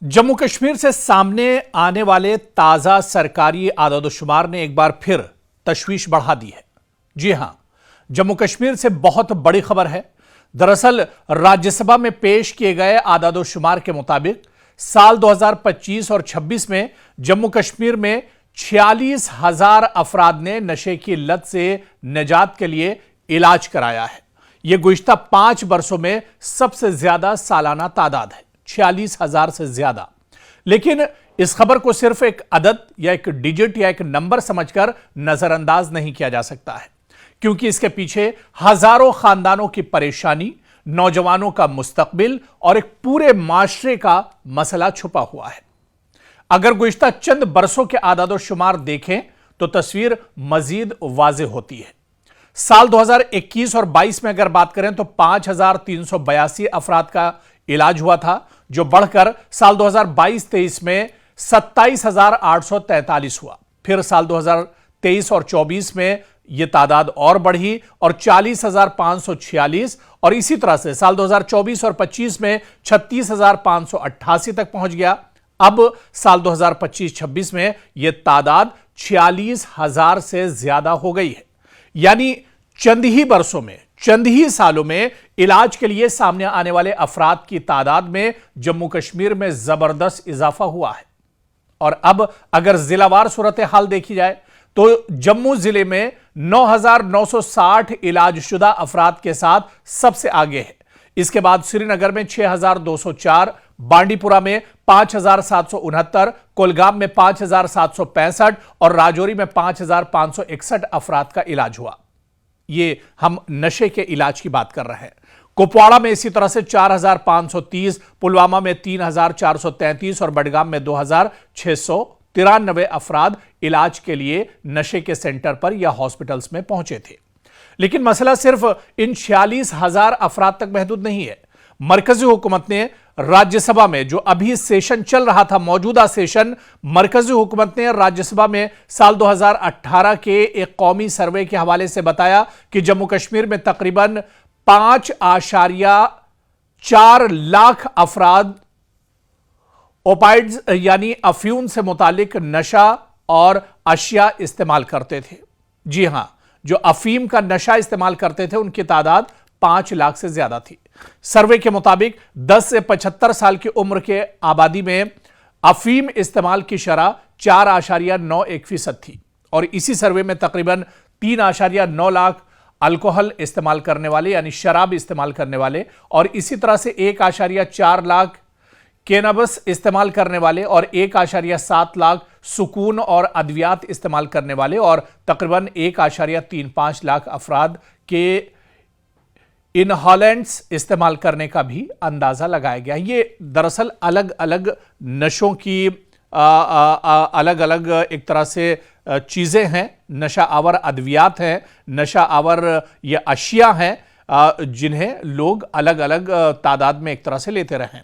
जम्मू कश्मीर से सामने आने वाले ताजा सरकारी आदादोशुमार ने एक बार फिर तशवीश बढ़ा दी है। जी हां, जम्मू कश्मीर से बहुत बड़ी खबर है। दरअसल राज्यसभा में पेश किए गए आदादोशुमार के मुताबिक साल 2025 और 26 में जम्मू कश्मीर में 46,000 अफराद ने नशे की लत से निजात के लिए इलाज कराया है। यह गुज़िश्ता 5 वर्षों में सबसे ज्यादा सालाना तादाद है, 46,000 से ज्यादा। लेकिन इस खबर को सिर्फ एक अदद या एक डिजिट या एक नंबर समझकर नजरअंदाज नहीं किया जा सकता है, क्योंकि इसके पीछे हजारों खानदानों की परेशानी, नौजवानों का मुस्तकबिल और एक पूरे माशरे का मसला छुपा हुआ है। अगर गुज़िश्ता चंद बरसों के आदादोशुमार देखें तो तस्वीर मजीद वाज़ेह होती है। साल 2021 और 22 में अगर बात करें तो 5,382 अफराद का इलाज हुआ था, जो बढ़कर साल 2022-23 में 27,843 हुआ। फिर साल 2023 और 24 में यह तादाद और बढ़ी और 40,546, और इसी तरह से साल 2024 और 25 में 36,588 तक पहुंच गया। अब साल 2025-26 में यह तादाद 46,000 से ज्यादा हो गई है। यानी चंद ही वर्षों में, चंद ही सालों में इलाज के लिए सामने आने वाले अफराद की तादाद में जम्मू कश्मीर में जबरदस्त इजाफा हुआ है। और अब अगर जिलावार सूरत हाल देखी जाए तो जम्मू जिले में 9,960 इलाजशुदा अफराद के साथ सबसे आगे है। इसके बाद श्रीनगर में 6,204, बांडीपुरा में 5,769, कुलगाम में 5,765 और राजौरी में 5,561 अफराद का इलाज हुआ। ये हम नशे के इलाज की बात कर रहे हैं। कुपवाड़ा में इसी तरह से 4,530, पुलवामा में 3,433 और बडगाम में 2,693 अफराद इलाज के लिए नशे के सेंटर पर या हॉस्पिटल्स में पहुंचे थे। लेकिन मसला सिर्फ इन 46,000 अफराद तक महदूद नहीं है। मरकजी हुकूमत ने राज्यसभा में, जो अभी सेशन चल रहा था, मौजूदा सेशन, मरकजी हुकूमत ने राज्यसभा में साल 2018 के एक कौमी सर्वे के हवाले से बताया कि जम्मू कश्मीर में तकरीबन 5.4 लाख अफराद ओपाइड्स यानी अफीम से मुतालिक नशा और अशिया इस्तेमाल करते थे। जी हां, जो अफीम का नशा इस्तेमाल करते थे उनकी तादाद 5 लाख से ज्यादा थी। सर्वे के मुताबिक 10 से 75 साल की उम्र के आबादी में अफीम इस्तेमाल की शरह 4.91% थी, और इसी सर्वे में तकरीबन 3.9 लाख अल्कोहल इस्तेमाल करने वाले यानी शराब इस्तेमाल करने वाले, और इसी तरह से 1.4 लाख कैनबिस इस्तेमाल करने वाले, और 1.7 लाख सुकून और अद्वियात इस्तेमाल करने वाले, और तकरीबन 1.35 लाख अफराद के इनहॉलेंट्स इस्तेमाल करने का भी अंदाजा लगाया गया। ये दरअसल अलग अलग नशों की अलग अलग एक तरह से चीजें हैं, नशा आवर अद्वियात हैं, नशा आवर ये अशिया हैं, जिन्हें लोग अलग अलग तादाद में एक तरह से लेते रहे।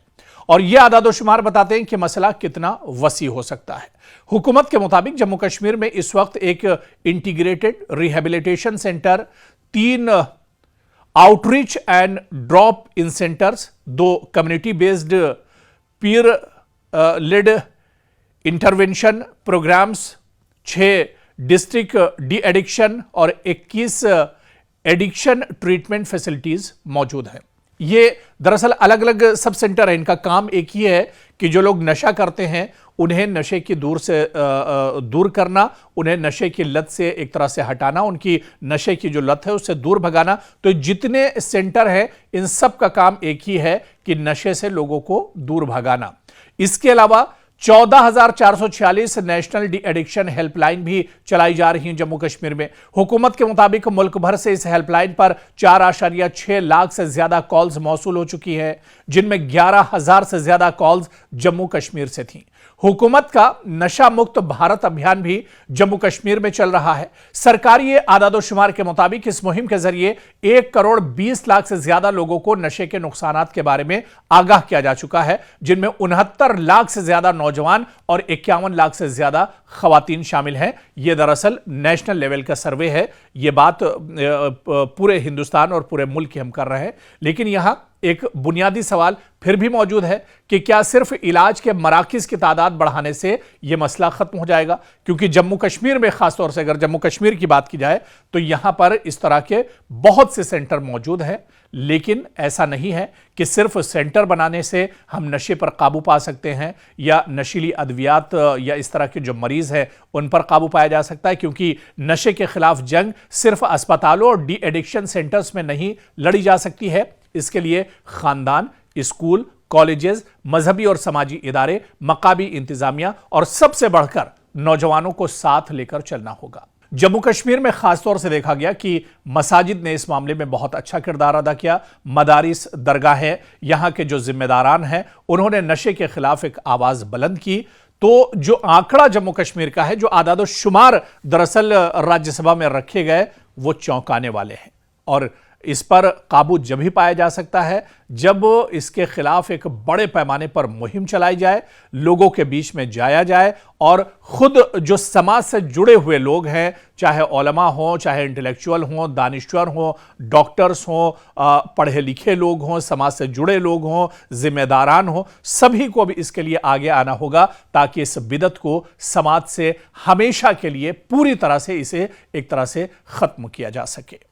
और यह आदादोशुमार बताते हैं कि मसला कितना वसी हो सकता है। हुकूमत के मुताबिक जम्मू कश्मीर में इस वक्त एक integrated rehabilitation centre, 3 outreach and drop in centres, 2 community based peer led intervention programmes, 6 district de addiction और 21 एडिक्शन ट्रीटमेंट फैसिलिटीज मौजूद हैं। ये दरअसल अलग अलग सब सेंटर है। इनका काम एक ही है कि जो लोग नशा करते हैं उन्हें नशे की दूर करना, उन्हें नशे की लत से एक तरह से हटाना, उनकी नशे की जो लत है उससे दूर भगाना। तो जितने सेंटर हैं इन सब का काम एक ही है कि नशे से लोगों को दूर भगाना। इसके अलावा 14,446 नेशनल डी एडिक्शन हेल्पलाइन भी चलाई जा रही हैं जम्मू कश्मीर में। हुकूमत के मुताबिक मुल्क भर से इस हेल्पलाइन पर 4.6 लाख से ज्यादा कॉल्स मौसूल हो चुकी है, जिनमें 11,000 से ज्यादा कॉल्स जम्मू कश्मीर से थीं। हुकूमत का नशा मुक्त भारत अभियान भी जम्मू कश्मीर में चल रहा है। सरकारी आदादोशुमार के मुताबिक इस मुहिम के जरिए 1,20,00,000 से ज्यादा लोगों को नशे के नुकसानात के बारे में आगाह किया जा चुका है, जिनमें 69 लाख से ज्यादा नौजवान और 51 लाख से ज्यादा खवातीन शामिल हैं। यह दरअसल नेशनल लेवल का सर्वे है। यह बात पूरे हिंदुस्तान और पूरे मुल्क की हम कर रहे हैं। लेकिन यहां एक बुनियादी सवाल फिर भी मौजूद है कि क्या सिर्फ इलाज के मराकिज की तादाद बढ़ाने से यह मसला खत्म हो जाएगा? क्योंकि जम्मू कश्मीर में खासतौर से अगर जम्मू कश्मीर की बात की जाए तो यहां पर इस तरह के बहुत से सेंटर मौजूद हैं। लेकिन ऐसा नहीं है कि सिर्फ सेंटर बनाने से हम नशे पर काबू पा सकते हैं या नशीली अद्वियात या इस तरह के जो मरीज हैं उन पर काबू पाया जा सकता है, क्योंकि नशे के खिलाफ जंग सिर्फ अस्पतालों और डी एडिक्शन सेंटर्स में नहीं लड़ी जा सकती है। इसके लिए खानदान, स्कूल, कॉलेजेस, मजहबी और समाजी इदारे, मकामी इंतजामिया और सबसे बढ़कर नौजवानों को साथ लेकर चलना होगा। जम्मू कश्मीर में खासतौर से देखा गया कि मसाजिद ने इस मामले में बहुत अच्छा किरदार अदा किया। मदारिस, दरगाहें, यहां के जो जिम्मेदारान हैं उन्होंने नशे के खिलाफ एक आवाज बुलंद की। तो जो आंकड़ा जम्मू कश्मीर का है, जो आदाद शुमार दरअसल राज्यसभा में रखे गए, वो चौंकाने वाले हैं। और इस पर काबू जब ही पाया जा सकता है जब इसके खिलाफ एक बड़े पैमाने पर मुहिम चलाई जाए, लोगों के बीच में जाया जाए और खुद जो समाज से जुड़े हुए लोग हैं, चाहे उलमा हों, चाहे इंटेलेक्चुअल हों, दानिश्वर हों, डॉक्टर्स हों, पढ़े लिखे लोग हों, समाज से जुड़े लोग हों, जिम्मेदारान हों, सभी को भी इसके लिए आगे आना होगा ताकि इस बिदत को समाज से हमेशा के लिए पूरी तरह से इसे एक तरह से खत्म किया जा सके।